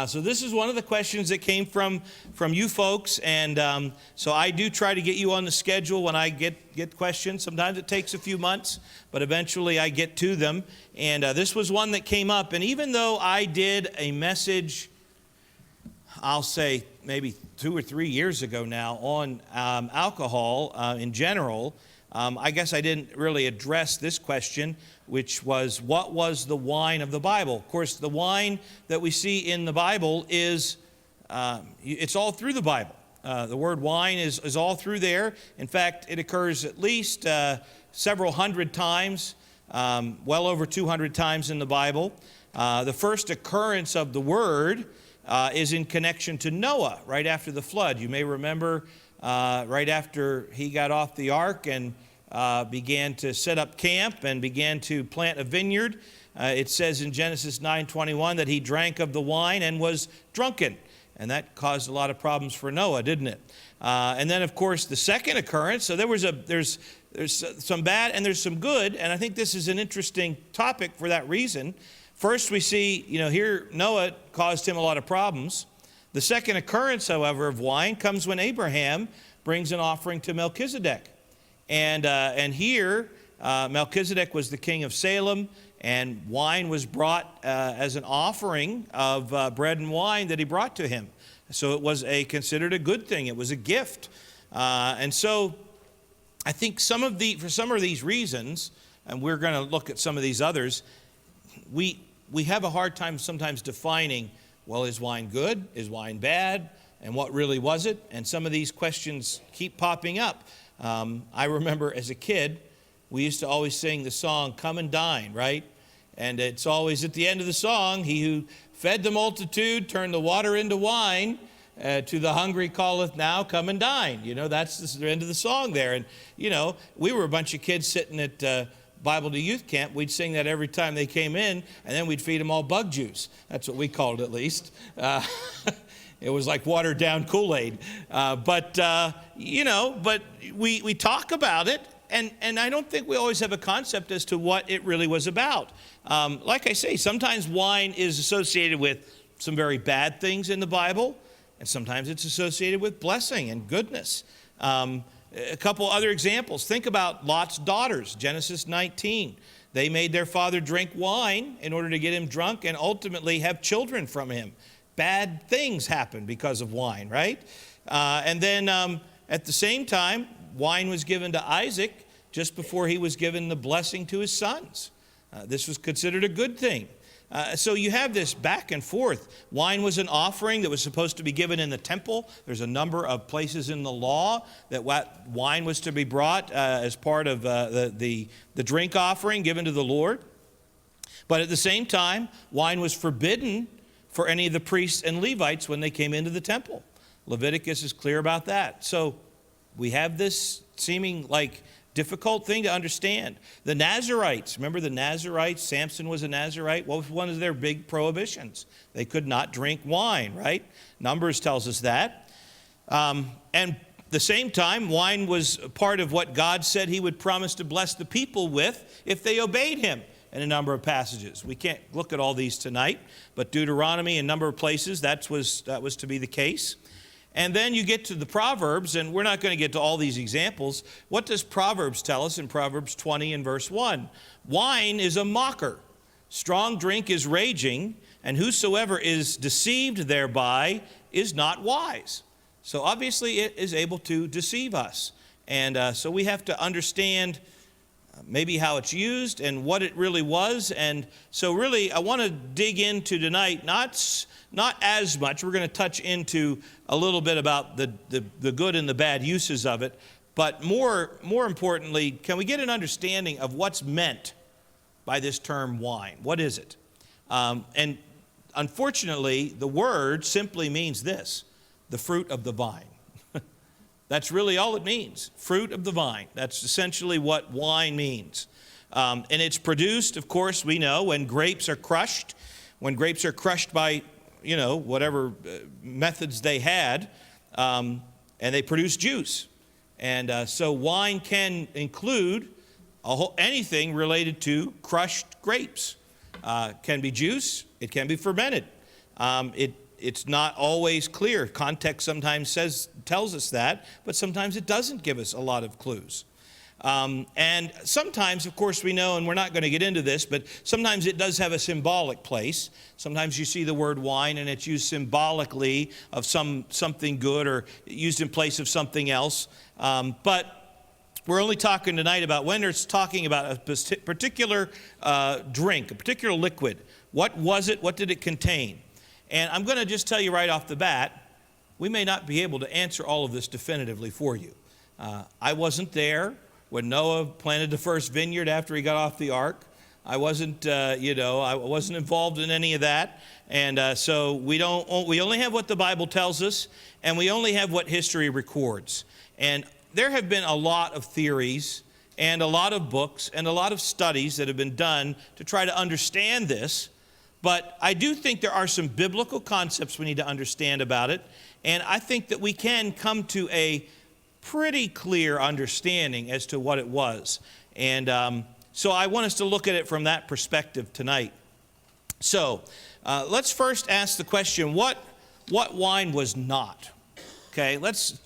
So this is one of the questions that came from you folks, and so I do try to get you on the schedule when I get questions. Sometimes it takes a few months, but eventually I get to them. And this was one that came up, and even though I did a message, I'll say maybe 2 or 3 years ago now, on alcohol in general, I guess I didn't really address this question, which was, what was the wine of the Bible? Of course, the wine that we see in the Bible is, it's all through the Bible. The word wine is all through there. In fact, it occurs at least several hundred times, well over 200 times in the Bible. The first occurrence of the word is in connection to Noah, right after the flood. You may remember right after he got off the ark and began to set up camp and began to plant a vineyard. It says in Genesis 9:21 that he drank of the wine and was drunken. And that caused a lot of problems for Noah, didn't it? And then, of course, the second occurrence. So there's some bad and there's some good. And I think this is an interesting topic for that reason. First, we see, here Noah caused him a lot of problems. The second occurrence, however, of wine comes when Abraham brings an offering to Melchizedek. And here, Melchizedek was the king of Salem, and wine was brought as an offering of bread and wine that he brought to him. So it was considered a good thing. It was a gift. And so I think for some of these reasons, and we're going to look at some of these others, we have a hard time sometimes defining, well, is wine good? Is wine bad? And what really was it? And some of these questions keep popping up. I remember as a kid, we used to always sing the song, "Come and Dine," right? And it's always at the end of the song, "He who fed the multitude, turned the water into wine, to the hungry calleth now, come and dine." That's the end of the song there. And, we were a bunch of kids sitting at Bible to Youth Camp. We'd sing that every time they came in, and then we'd feed them all bug juice. That's what we called it, at least. It was like watered down Kool-Aid. But we talk about it, and I don't think we always have a concept as to what it really was about. Like I say, sometimes wine is associated with some very bad things in the Bible, and sometimes it's associated with blessing and goodness. A couple other examples. Think about Lot's daughters, Genesis 19. They made their father drink wine in order to get him drunk and ultimately have children from him. Bad things happen because of wine, right? And then at the same time, wine was given to Isaac just before he was given the blessing to his sons. This was considered a good thing. So you have this back and forth. Wine was an offering that was supposed to be given in the temple. There's a number of places in the law that wine was to be brought as part of the drink offering given to the Lord. But at the same time, wine was forbidden for any of the priests and Levites when they came into the temple. Leviticus is clear about that. So we have this seeming like difficult thing to understand. The Nazarites, remember the Nazarites? Samson was a Nazarite. What was one of their big prohibitions? They could not drink wine, right? Numbers tells us that. And the same time, wine was part of what God said he would promise to bless the people with if they obeyed him in a number of passages. We can't look at all these tonight, but Deuteronomy, a number of places, that was to be the case. And then you get to the Proverbs, and we're not going to get to all these examples. What does Proverbs tell us in Proverbs 20 and verse 1? Wine is a mocker. Strong drink is raging, and whosoever is deceived thereby is not wise. So obviously it is able to deceive us. And so we have to understand maybe how it's used and what it really was. And so really I want to dig into tonight, not as much. We're going to touch into a little bit about the good and the bad uses of it. But more importantly, can we get an understanding of what's meant by this term wine? What is it? And unfortunately, the word simply means this: the fruit of the vine. That's really all it means, fruit of the vine. That's essentially what wine means. And it's produced, of course, we know, when grapes are crushed. When grapes are crushed by, whatever methods they had, and they produce juice. And so wine can include anything related to crushed grapes. Can be juice. It can be fermented. It's not always clear. Context sometimes tells us that, but sometimes it doesn't give us a lot of clues. And sometimes, of course, we know, and we're not going to get into this, but sometimes it does have a symbolic place. Sometimes you see the word wine and it's used symbolically of something good or used in place of something else. But we're only talking tonight about when it's talking about a particular drink, a particular liquid. What was it? What did it contain? And I'm going to just tell you right off the bat, we may not be able to answer all of this definitively for you. I wasn't there when Noah planted the first vineyard after he got off the ark. I wasn't, I wasn't involved in any of that. And so we only have what the Bible tells us, and we only have what history records. And there have been a lot of theories and a lot of books and a lot of studies that have been done to try to understand this. But I do think there are some biblical concepts we need to understand about it. And I think that we can come to a pretty clear understanding as to what it was. And so I want us to look at it from that perspective tonight. So let's first ask the question, what wine was not? Okay,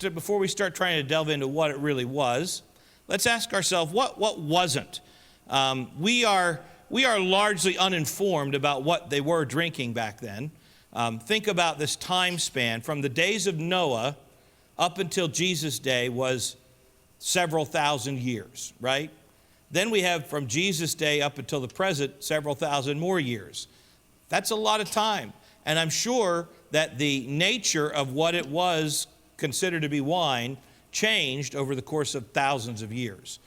before we start trying to delve into what it really was, let's ask ourselves, what wasn't? We are largely uninformed about what they were drinking back then. Think about this time span from the days of Noah up until Jesus' day was several thousand years, right? Then we have from Jesus' day up until the present several thousand more years. That's a lot of time. And I'm sure that the nature of what it was considered to be wine changed over the course of thousands of years.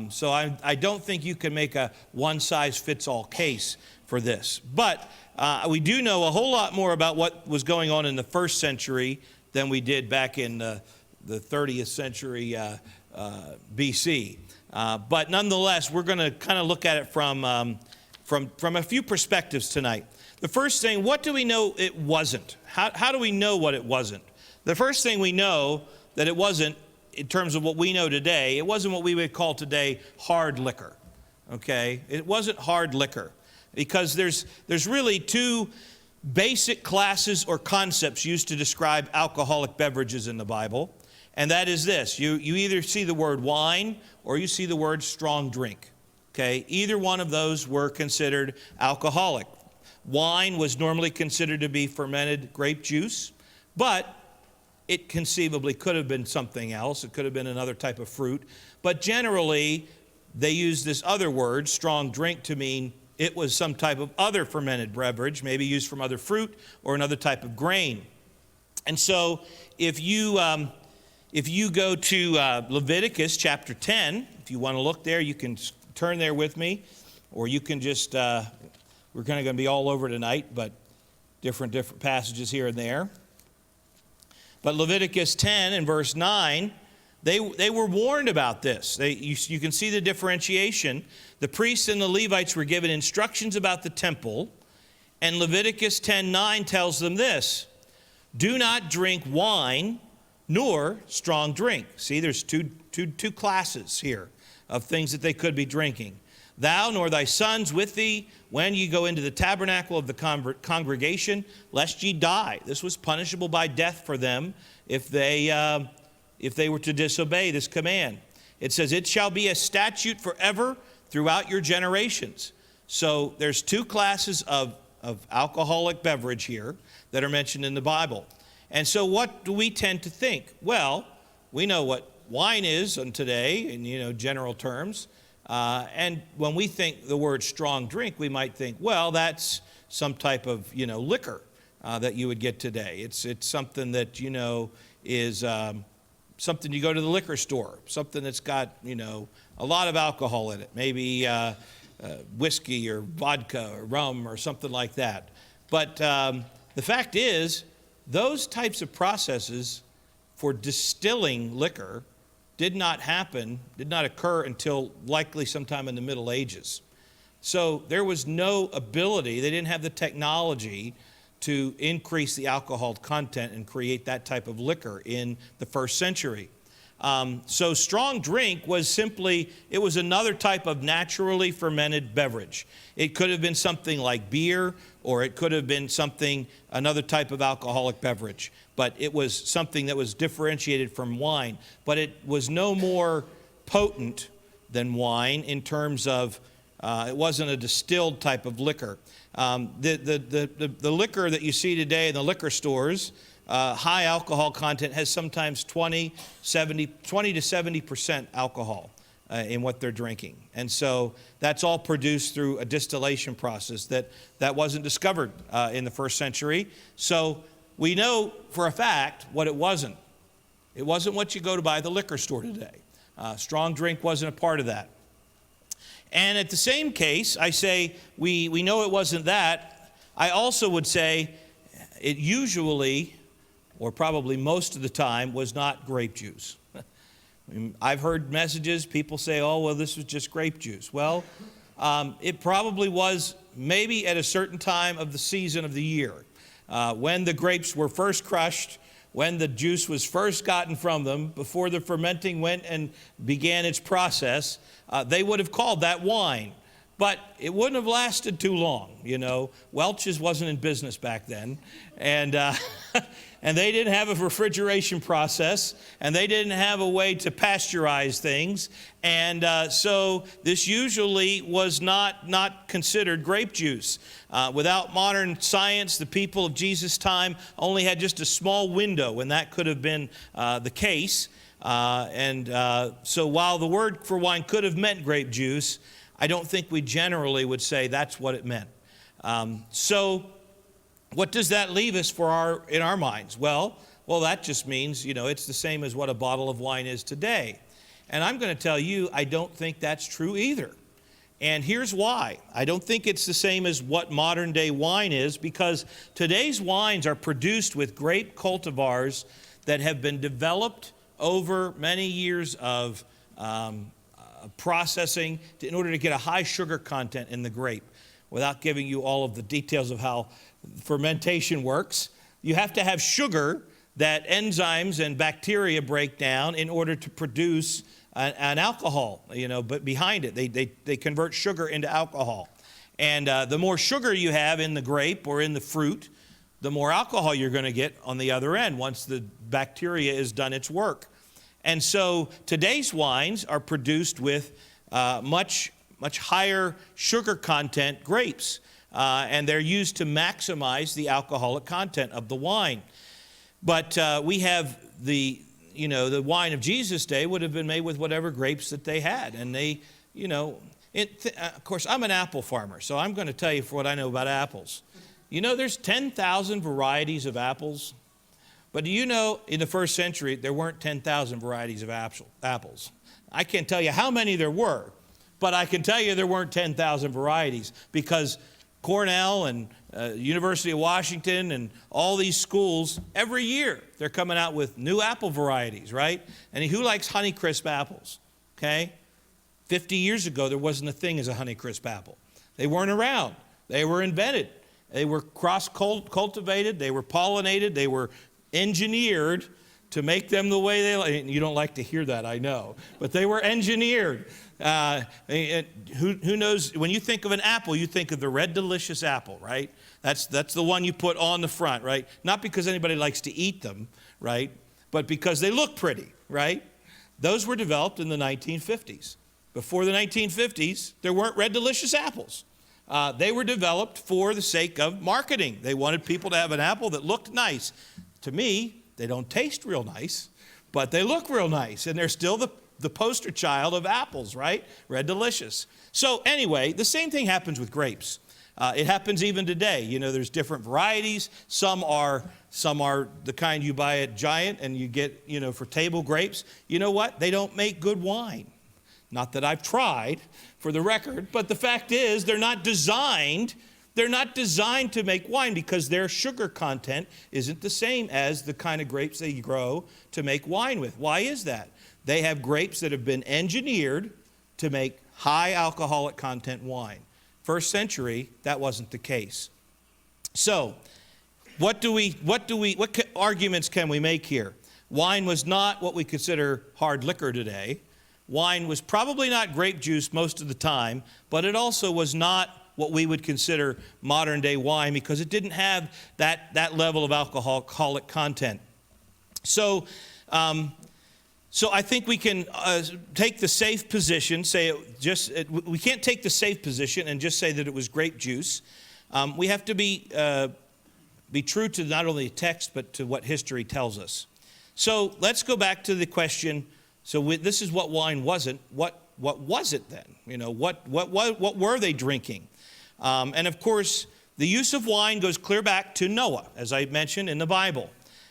So I don't think you can make a one-size-fits-all case for this. But we do know a whole lot more about what was going on in the first century than we did back in the 30th century BC. But nonetheless, we're going to kind of look at it from a few perspectives tonight. The first thing, what do we know it wasn't? How do we know what it wasn't? The first thing we know that it wasn't, in terms of what we know today, it wasn't what we would call today hard liquor, okay? It wasn't hard liquor because there's really two basic classes or concepts used to describe alcoholic beverages in the Bible, and that is this. You either see the word wine or you see the word strong drink, okay? Either one of those were considered alcoholic. Wine was normally considered to be fermented grape juice, but it conceivably could have been something else. It could have been another type of fruit. But generally, they use this other word, strong drink, to mean it was some type of other fermented beverage, maybe used from other fruit or another type of grain. And so if you go to Leviticus chapter 10, if you want to look there, you can turn there with me, or you can just, we're kind of going to be all over tonight, but different passages here and there. But Leviticus 10 and verse 9, they were warned about this. You can see the differentiation. The priests and the Levites were given instructions about the temple, and Leviticus 10:9 tells them this: do not drink wine nor strong drink. See, there's two classes here of things that they could be drinking. Thou nor thy sons with thee, when ye go into the tabernacle of the congregation, lest ye die. This was punishable by death for them if they were to disobey this command. It says, it shall be a statute forever throughout your generations. So there's two classes of alcoholic beverage here that are mentioned in the Bible. And so what do we tend to think? Well, we know what wine is today in general terms. And when we think the word strong drink, we might think, well, that's some type of, liquor that you would get today. It's something that, is something you go to the liquor store, something that's got, a lot of alcohol in it, maybe whiskey or vodka or rum or something like that. But the fact is, those types of processes for distilling liquor did not occur until likely sometime in the Middle Ages. So there was no ability, they didn't have the technology to increase the alcohol content and create that type of liquor in the first century. So strong drink was simply, it was another type of naturally fermented beverage. It could have been something like beer, or it could have been another type of alcoholic beverage. But it was something that was differentiated from wine. But it was no more potent than wine in terms of, it wasn't a distilled type of liquor. The liquor that you see today in the liquor stores, high alcohol content, has sometimes 20 to 70% alcohol in what they're drinking. And so that's all produced through a distillation process that wasn't discovered in the first century. So we know for a fact what it wasn't. It wasn't what you go to buy at the liquor store today. Strong drink wasn't a part of that. And at the same case, I say we know it wasn't that. I also would say it usually, or probably most of the time, was not grape juice. I've heard messages, people say, oh, well, this was just grape juice. Well, it probably was maybe at a certain time of the season of the year, when the grapes were first crushed, when the juice was first gotten from them, before the fermenting went and began its process. They would have called that wine. But it wouldn't have lasted too long, you know. Welch's wasn't in business back then. And and they didn't have a refrigeration process, and they didn't have a way to pasteurize things. And so this usually was not considered grape juice. Without modern science, the people of Jesus' time only had just a small window when that could have been the case. So while the word for wine could have meant grape juice, I don't think we generally would say that's what it meant. So what does that leave us in our minds? Well, that just means, you know, it's the same as what a bottle of wine is today. And I'm going to tell you, I don't think that's true either. And here's why. I don't think it's the same as what modern day wine is, because today's wines are produced with grape cultivars that have been developed over many years of processing in order to get a high sugar content in the grape. Without giving you all of the details of how fermentation works, you have to have sugar that enzymes and bacteria break down in order to produce an alcohol, you know, but behind it, they convert sugar into alcohol. And the more sugar you have in the grape or in the fruit, the more alcohol you're going to get on the other end once the bacteria has done its work. And so today's wines are produced with much higher sugar content grapes, and they're used to maximize the alcoholic content of the wine. But we have the wine of Jesus' day would have been made with whatever grapes that they had. And they, of course, I'm an apple farmer, so I'm going to tell you what I know about apples. You know, there's 10,000 varieties of apples. But do you know, in the first century, there weren't 10,000 varieties of apples. I can't tell you how many there were, but I can tell you there weren't 10,000 varieties, because Cornell and University of Washington and all these schools, every year they're coming out with new apple varieties, right? And who likes Honeycrisp apples, okay? 50 years ago, there wasn't a thing as a Honeycrisp apple. They weren't around. They were invented. They were cross-cultivated. They were pollinated. They were engineered to make them the way they like. You don't like to hear that, I know. But they were engineered. Who knows? When you think of an apple, you think of the red delicious apple, right? That's the one you put on the front, right? Not because anybody likes to eat them, right? But because they look pretty, right? Those were developed in the 1950s. Before the 1950s, there weren't red delicious apples. They were developed for the sake of marketing. They wanted people to have an apple that looked nice. To me, they don't taste real nice, but they look real nice, and they're still the poster child of apples, right? Red delicious. So anyway, the same thing happens with grapes. It happens even today. You know, there's different varieties. Some are the kind you buy at Giant and you get, for table grapes. You know what? They don't make good wine. Not that I've tried, for the record, but the fact is they're not designed to make wine, because their sugar content isn't the same as the kind of grapes they grow to make wine with. Why is that? They have grapes that have been engineered to make high alcoholic content wine. First century, that wasn't the case. So, what arguments can we make here? Wine was not what we consider hard liquor today. Wine was probably not grape juice most of the time, but it also was not what we would consider modern day wine because it didn't have that level of alcoholic content. So I think we can take the safe position, we can't take the safe position and just say that it was grape juice. We have to be true to not only the text, but to what history tells us. So let's go back to the question. So this is what wine wasn't. What was it then? You know, what were they drinking? And of course, the use of wine goes clear back to Noah, as I mentioned in the Bible.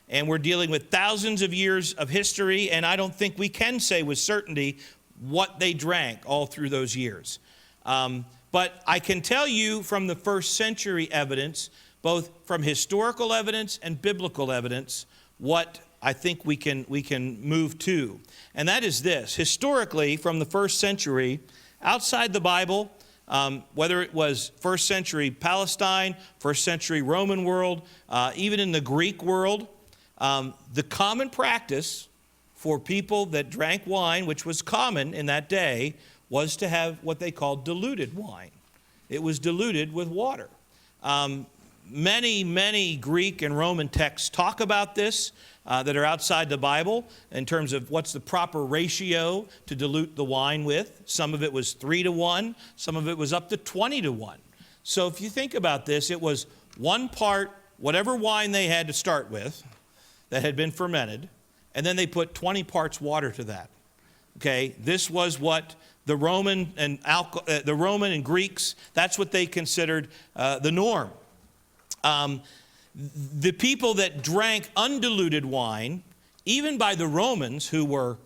And we're dealing with thousands of years of history, and I don't think we can say with certainty what they drank all through those years. But I can tell you from the first century evidence, both from historical evidence and biblical evidence, what I think we can move to. And that is this. Historically, from the first century, outside the Bible, whether it was first century Palestine, first century Roman world, even in the Greek world, the common practice for people that drank wine, which was common in that day, was to have what they called diluted wine. It was diluted with water. Many Greek and Roman texts talk about this that are outside the Bible in terms of what's the proper ratio to dilute the wine with. Some of it was 3-to-1. Some of it was up to 20-to-1. So if you think about this, it was 1 part whatever wine they had to start with that had been fermented, and then they put 20 parts water to that. Okay, this was what the Roman and Greeks, that's what they considered the norm. The people that drank undiluted wine, even by the Romans, who were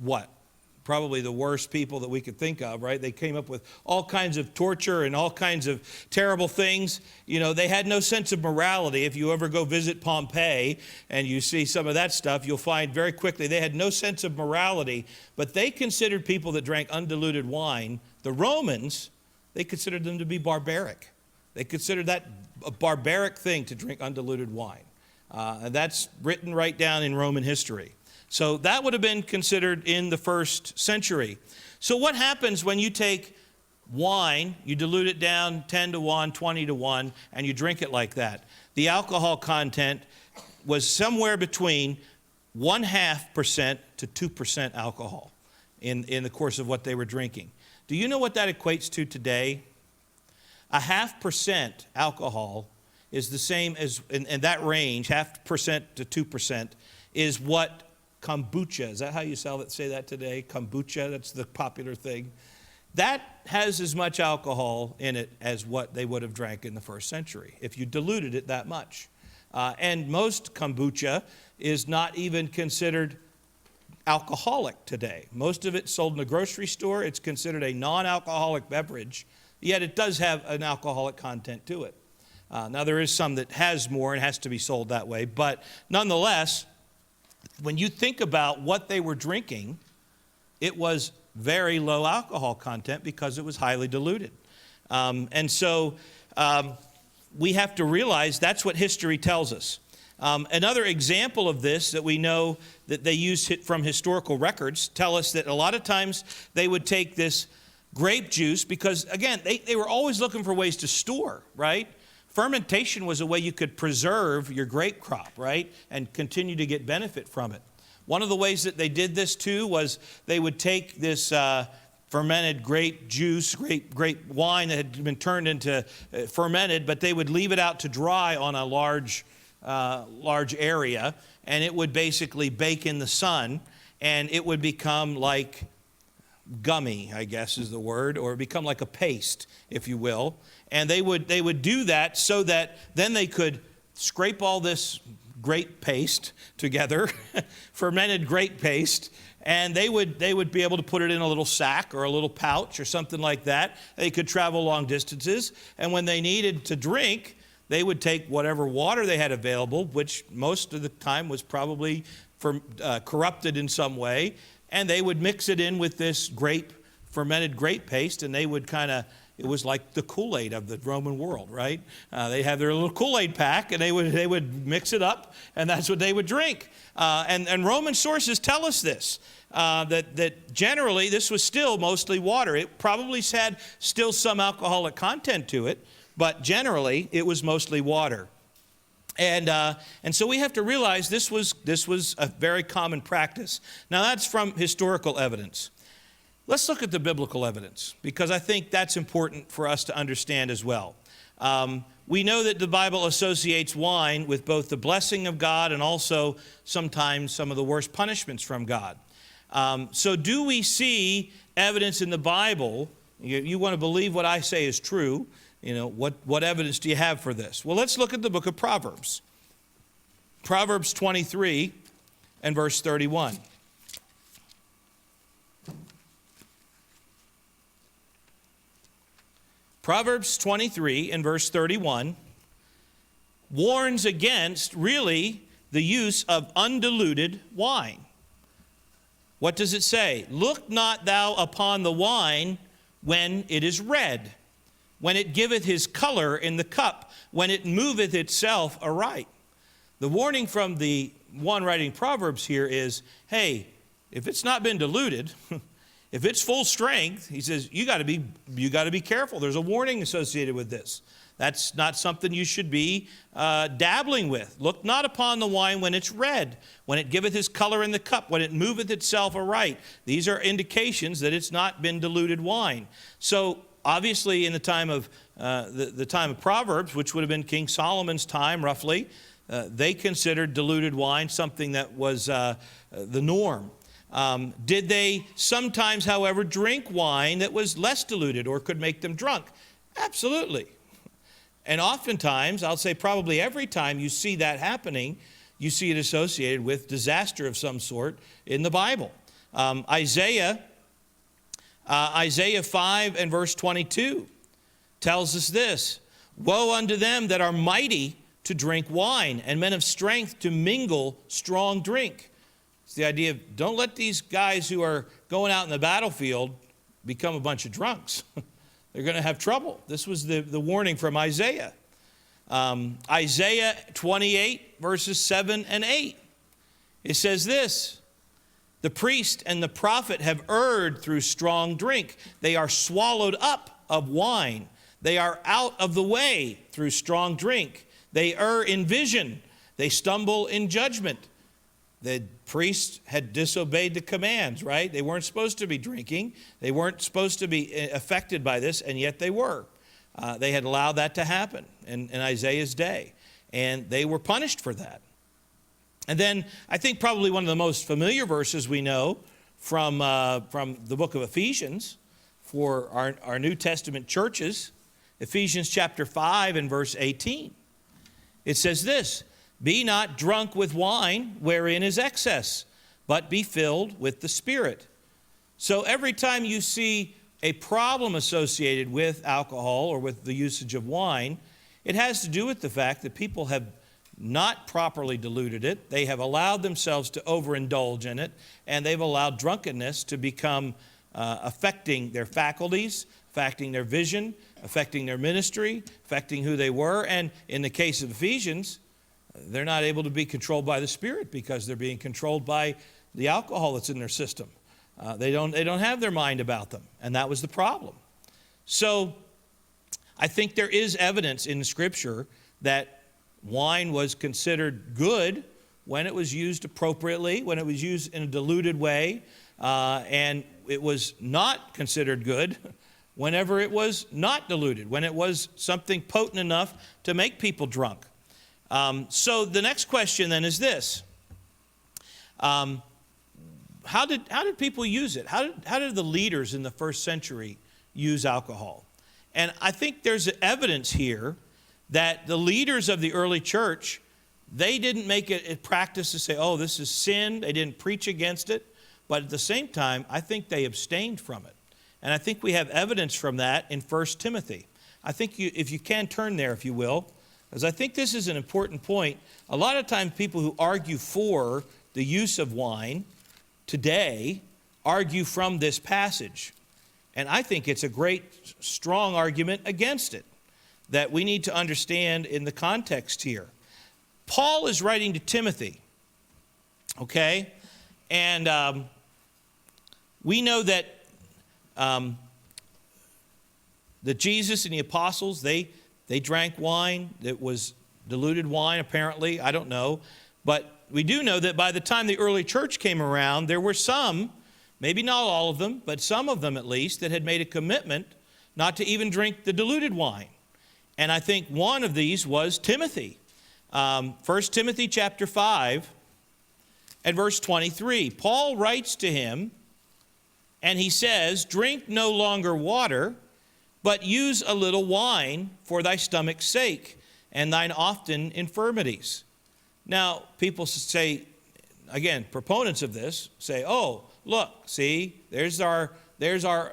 what? Probably the worst people that we could think of, right? They came up with all kinds of torture and all kinds of terrible things. You know, they had no sense of morality. If you ever go visit Pompeii and you see some of that stuff, you'll find very quickly they had no sense of morality. But they considered people that drank undiluted wine, the Romans, they considered them to be barbaric. They considered that a barbaric thing to drink undiluted wine. And that's written right down in Roman history. So that would have been considered in the first century. So what happens when you take wine, you dilute it down 10-to-1, 20-to-1, and you drink it like that? The alcohol content was somewhere between 0.5% to 2% alcohol in the course of what they were drinking. Do you know what that equates to today? 0.5% alcohol is the same as, in that range, 0.5% to 2%, is what kombucha, is that how you say that today? Kombucha, that's the popular thing. That has as much alcohol in it as what they would have drank in the first century, if you diluted it that much. And most kombucha is not even considered alcoholic today. Most of it's sold in a grocery store. It's considered a non-alcoholic beverage, yet it does have an alcoholic content to it. Now, there is some that has more and has to be sold that way, but nonetheless, when you think about what they were drinking, it was very low alcohol content because it was highly diluted. And so we have to realize that's what history tells us. Another example of this that we know that they use from historical records tell us that a lot of times they would take this grape juice because, again, they were always looking for ways to store, right? Fermentation was a way you could preserve your grape crop, right, and continue to get benefit from it. One of the ways that they did this, too, was they would take this fermented grape juice, grape wine that had been turned into fermented, but they would leave it out to dry on a large area, and it would basically bake in the sun, and it would become like gummy, I guess is the word, or become like a paste, if you will. And they would do that so that then they could scrape all this grape paste together, fermented grape paste, and they would be able to put it in a little sack or a little pouch or something like that. They could travel long distances, and when they needed to drink, they would take whatever water they had available, which most of the time was probably corrupted in some way, and they would mix it in with this fermented grape paste, and they would kind of it was like the Kool-Aid of the Roman world, right? They have their little Kool-Aid pack, and they would mix it up, and that's what they would drink. And Roman sources tell us this, that generally this was still mostly water. It probably had still some alcoholic content to it, but generally it was mostly water. And so we have to realize this was a very common practice. Now that's from historical evidence. Let's look at the biblical evidence, because I think that's important for us to understand as well. We know that the Bible associates wine with both the blessing of God and also sometimes some of the worst punishments from God. So do we see evidence in the Bible? You want to believe what I say is true. What evidence do you have for this? Well, let's look at the book of Proverbs. Proverbs 23 and verse 31. Proverbs 23 and verse 31 warns against, really, the use of undiluted wine. What does it say? Look not thou upon the wine when it is red, when it giveth his color in the cup, when it moveth itself aright. The warning from the one writing Proverbs here is, hey, if it's not been diluted, if it's full strength, he says, you got to be careful. There's a warning associated with this. That's not something you should be dabbling with. Look not upon the wine when it's red, when it giveth his color in the cup, when it moveth itself aright. These are indications that it's not been diluted wine. So obviously in the time of the time of Proverbs, which would have been King Solomon's time roughly, they considered diluted wine something that was the norm. Did they sometimes, however, drink wine that was less diluted or could make them drunk? Absolutely. And oftentimes, I'll say probably every time you see that happening, you see it associated with disaster of some sort in the Bible. Isaiah 5 and verse 22 tells us this: woe unto them that are mighty to drink wine, and men of strength to mingle strong drink. It's the idea of don't let these guys who are going out in the battlefield become a bunch of drunks. They're going to have trouble. This was the warning from Isaiah. Isaiah 28, verses 7 and 8. It says this: the priest and the prophet have erred through strong drink. They are swallowed up of wine. They are out of the way through strong drink. They err in vision. They stumble in judgment. The priests had disobeyed the commands, right? They weren't supposed to be drinking. They weren't supposed to be affected by this, and yet they were. They had allowed that to happen in Isaiah's day, and they were punished for that. And then I think probably one of the most familiar verses we know from the book of Ephesians for our New Testament churches, Ephesians chapter 5 and verse 18. It says this: be not drunk with wine, wherein is excess, but be filled with the Spirit. So every time you see a problem associated with alcohol or with the usage of wine, it has to do with the fact that people have not properly diluted it. They have allowed themselves to overindulge in it, and they've allowed drunkenness to become affecting their faculties, affecting their vision, affecting their ministry, affecting who they were. And in the case of Ephesians, they're not able to be controlled by the Spirit because they're being controlled by the alcohol that's in their system. They don't have their mind about them, and that was the problem. So I think there is evidence in the Scripture that wine was considered good when it was used appropriately, when it was used in a diluted way, and it was not considered good whenever it was not diluted, when it was something potent enough to make people drunk. So the next question then is this: how did people use it? How did the leaders in the first century use alcohol? And I think there's evidence here that the leaders of the early church, they didn't make it a practice to say, oh, this is sin. They didn't preach against it. But at the same time, I think they abstained from it. And I think we have evidence from that in 1 Timothy. I think if you can turn there, if you will, because I think this is an important point. A lot of times people who argue for the use of wine today argue from this passage. And I think it's a great, strong argument against it that we need to understand in the context here. Paul is writing to Timothy, okay? And we know that Jesus and the apostles, they drank wine that was diluted wine, apparently. I don't know. But we do know that by the time the early church came around, there were some, maybe not all of them, but some of them at least, that had made a commitment not to even drink the diluted wine. And I think one of these was Timothy. 1 Timothy chapter 5 and verse 23. Paul writes to him, and he says, "Drink no longer water, but use a little wine for thy stomach's sake, and thine often infirmities." Now, people say, again, proponents of this say, oh, look, see, there's our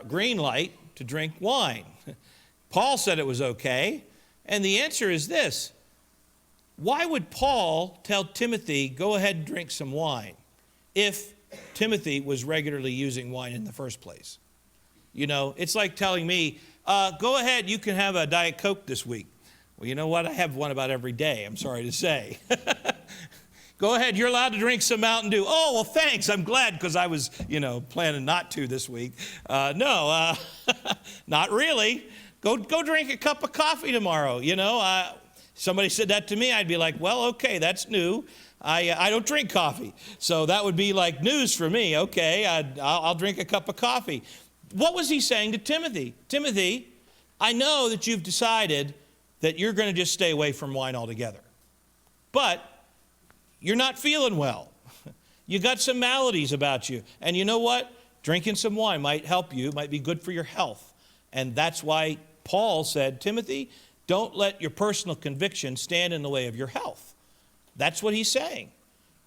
green light to drink wine. Paul said it was okay. And the answer is this: why would Paul tell Timothy, go ahead and drink some wine, if Timothy was regularly using wine in the first place? You know, it's like telling me, go ahead, you can have a Diet Coke this week. Well, you know what? I have one about every day, I'm sorry to say. Go ahead, you're allowed to drink some Mountain Dew. Oh, well, thanks. I'm glad, because I was, planning not to this week. No, not really. Go drink a cup of coffee tomorrow. Somebody said that to me, I'd be like, well, okay, that's new. I don't drink coffee. So that would be like news for me. Okay, I'll drink a cup of coffee. What was he saying to Timothy? Timothy, I know that you've decided that you're going to just stay away from wine altogether. But you're not feeling well. You got some maladies about you. And you know what? Drinking some wine might help you, might be good for your health. And that's why Paul said, Timothy, don't let your personal conviction stand in the way of your health. That's what he's saying.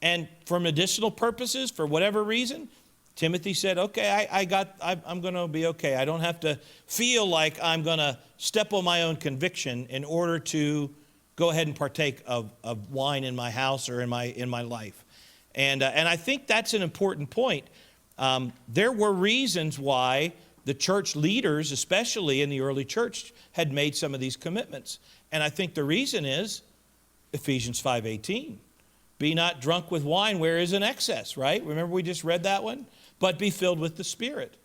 And for medicinal purposes, for whatever reason, Timothy said, okay, I'm going to be okay. I don't have to feel like I'm going to step on my own conviction in order to go ahead and partake of wine in my house or in my life. And I think that's an important point. There were reasons why the church leaders, especially in the early church, had made some of these commitments. And I think the reason is Ephesians 5:18. Be not drunk with wine where is an excess, right? Remember we just read that one? But be filled with the Spirit.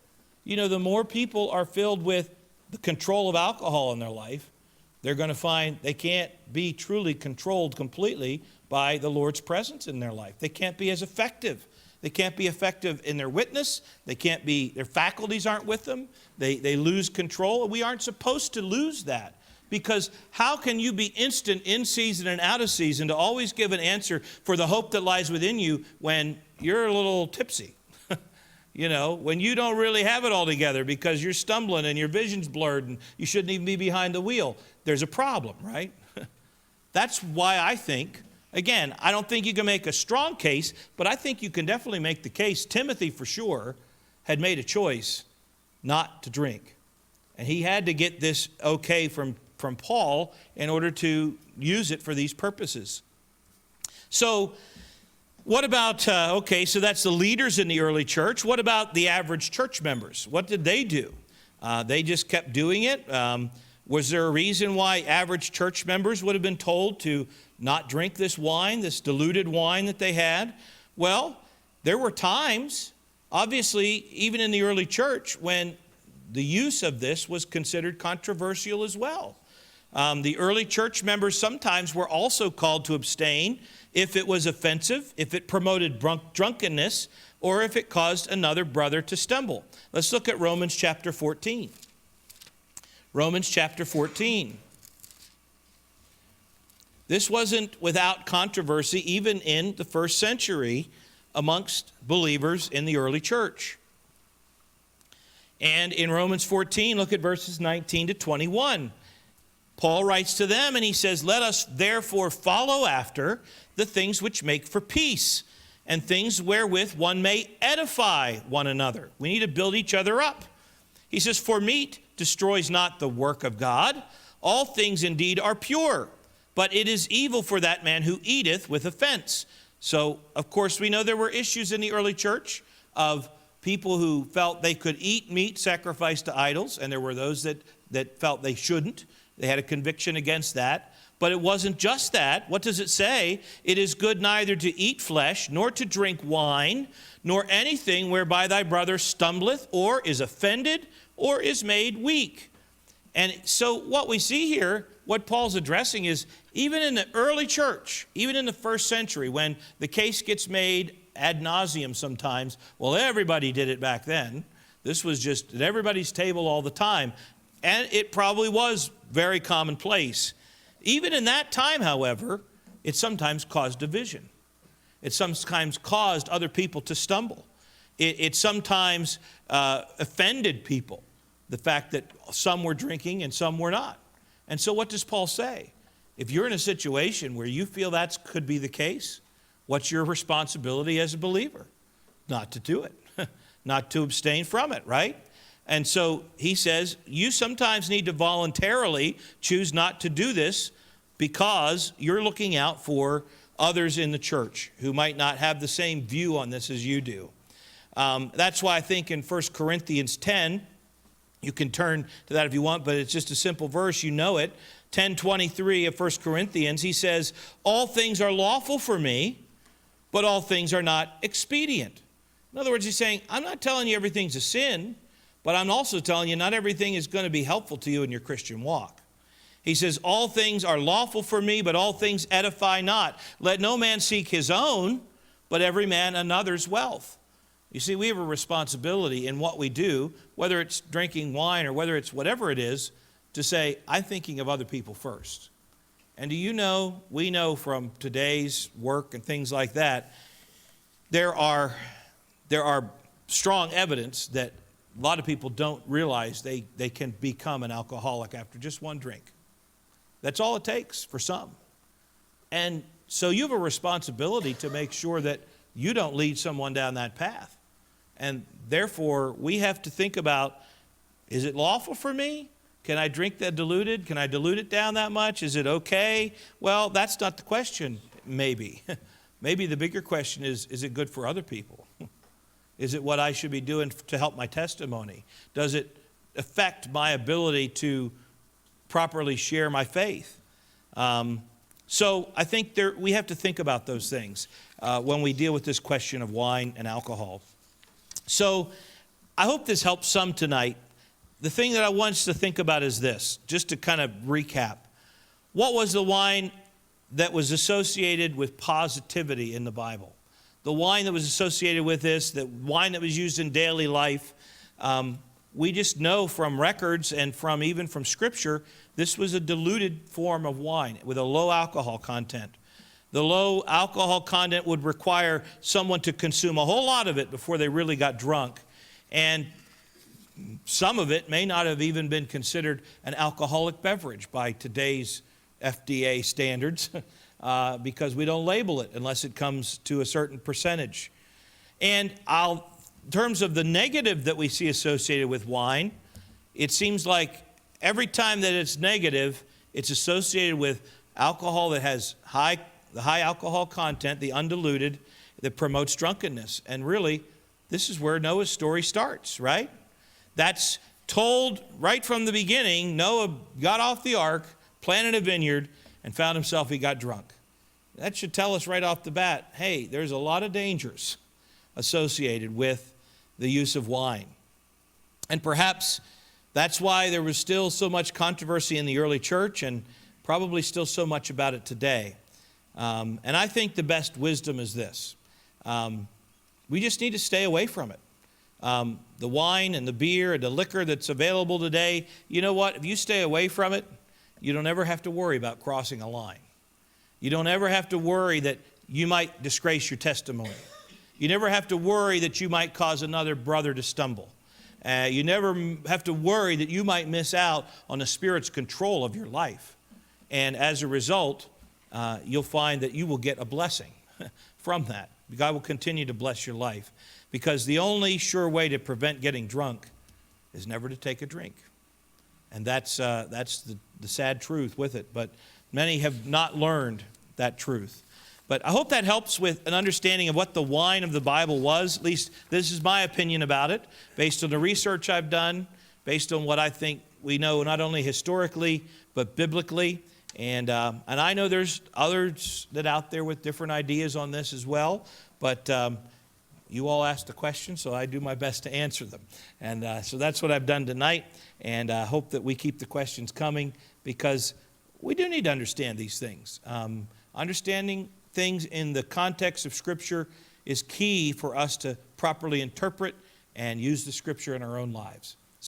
The more people are filled with the control of alcohol in their life, they're going to find they can't be truly controlled completely by the Lord's presence in their life. They can't be as effective. They can't be effective in their witness. Their faculties aren't with them. They lose control. We aren't supposed to lose that, because how can you be instant in season and out of season to always give an answer for the hope that lies within you when you're a little tipsy? When you don't really have it all together because you're stumbling and your vision's blurred and you shouldn't even be behind the wheel. There's a problem, right? That's why I think, again, I don't think you can make a strong case, but I think you can definitely make the case. Timothy, for sure, had made a choice not to drink. And he had to get this okay from Paul in order to use it for these purposes. So what about, so that's the leaders in the early church. What about the average church members? What did they do? They just kept doing it. Was there a reason why average church members would have been told to not drink this wine, this diluted wine that they had? Well, there were times, obviously, even in the early church, when the use of this was considered controversial as well. The early church members sometimes were also called to abstain if it was offensive, if it promoted drunkenness, or if it caused another brother to stumble. Let's look at Romans chapter 14. Romans chapter 14. This wasn't without controversy even in the first century amongst believers in the early church. And in Romans 14, look at verses 19 to 21. Paul writes to them and he says, let us therefore follow after the things which make for peace, and things wherewith one may edify one another. We need to build each other up. He says, for meat destroys not the work of God. All things indeed are pure, but it is evil for that man who eateth with offense. So, of course, we know there were issues in the early church of people who felt they could eat meat sacrificed to idols, and there were those that felt they shouldn't. They had a conviction against that. But it wasn't just that. What does it say? It is good neither to eat flesh, nor to drink wine, nor anything whereby thy brother stumbleth, or is offended, or is made weak. And so what we see here, what Paul's addressing is, even in the early church, even in the first century, when the case gets made ad nauseum sometimes, well, everybody did it back then. This was just at everybody's table all the time. And it probably was very commonplace. Even in that time, however, it sometimes caused division. It sometimes caused other people to stumble. It sometimes offended people, the fact that some were drinking and some were not. And so what does Paul say? If you're in a situation where you feel that could be the case, what's your responsibility as a believer? Not to do it, not to abstain from it, right? And so he says, you sometimes need to voluntarily choose not to do this because you're looking out for others in the church who might not have the same view on this as you do. That's why I think in 1 Corinthians 10, you can turn to that if you want, but it's just a simple verse, you know it. 10:23 of 1 Corinthians, he says, all things are lawful for me, but all things are not expedient. In other words, he's saying, I'm not telling you everything's a sin, but I'm also telling you not everything is going to be helpful to you in your Christian walk. He says, all things are lawful for me, but all things edify not. Let no man seek his own, but every man another's wealth. You see, we have a responsibility in what we do, whether it's drinking wine or whether it's whatever it is, to say, I'm thinking of other people first. And do you know, we know from today's work and things like that, there are strong evidence that a lot of people don't realize they can become an alcoholic after just one drink. That's all it takes for some. And so you have a responsibility to make sure that you don't lead someone down that path. And therefore, we have to think about, is it lawful for me? Can I drink that diluted? Can I dilute it down that much? Is it okay? Well, that's not the question, maybe. Maybe the bigger question is it good for other people? Is it what I should be doing to help my testimony? Does it affect my ability to properly share my faith? So I think we have to think about those things when we deal with this question of wine and alcohol. So I hope this helps some tonight. The thing that I want us to think about is this, just to kind of recap. What was the wine that was associated with positivity in the Bible? The wine that was associated with this, the wine that was used in daily life, we just know from records and even from Scripture, this was a diluted form of wine with a low alcohol content. The low alcohol content would require someone to consume a whole lot of it before they really got drunk. And some of it may not have even been considered an alcoholic beverage by today's FDA standards because we don't label it unless it comes to a certain percentage. And in terms of the negative that we see associated with wine, it seems like every time that it's negative, it's associated with alcohol that has the high alcohol content, the undiluted, that promotes drunkenness. And really, this is where Noah's story starts, right? That's told right from the beginning. Noah got off the ark, planted a vineyard, and found himself he got drunk. That should tell us right off the bat, hey, there's a lot of dangers associated with the use of wine. And perhaps that's why there was still so much controversy in the early church and probably still so much about it today. And I think the best wisdom is this. We just need to stay away from it. The wine and the beer and the liquor that's available today, you know what? If you stay away from it, you don't ever have to worry about crossing a line. You don't ever have to worry that you might disgrace your testimony. You never have to worry that you might cause another brother to stumble. You never have to worry that you might miss out on the Spirit's control of your life. And as a result, you'll find that you will get a blessing from that. God will continue to bless your life. Because the only sure way to prevent getting drunk is never to take a drink. And that's the sad truth with it. But many have not learned that truth. But I hope that helps with an understanding of what the wine of the Bible was. At least this is my opinion about it, based on the research I've done, based on what I think we know not only historically, but biblically. And I know there's others that out there with different ideas on this as well. But you all asked the question, so I do my best to answer them. And so that's what I've done tonight. And I hope that we keep the questions coming, because we do need to understand these things. Understanding things in the context of Scripture is key for us to properly interpret and use the Scripture in our own lives.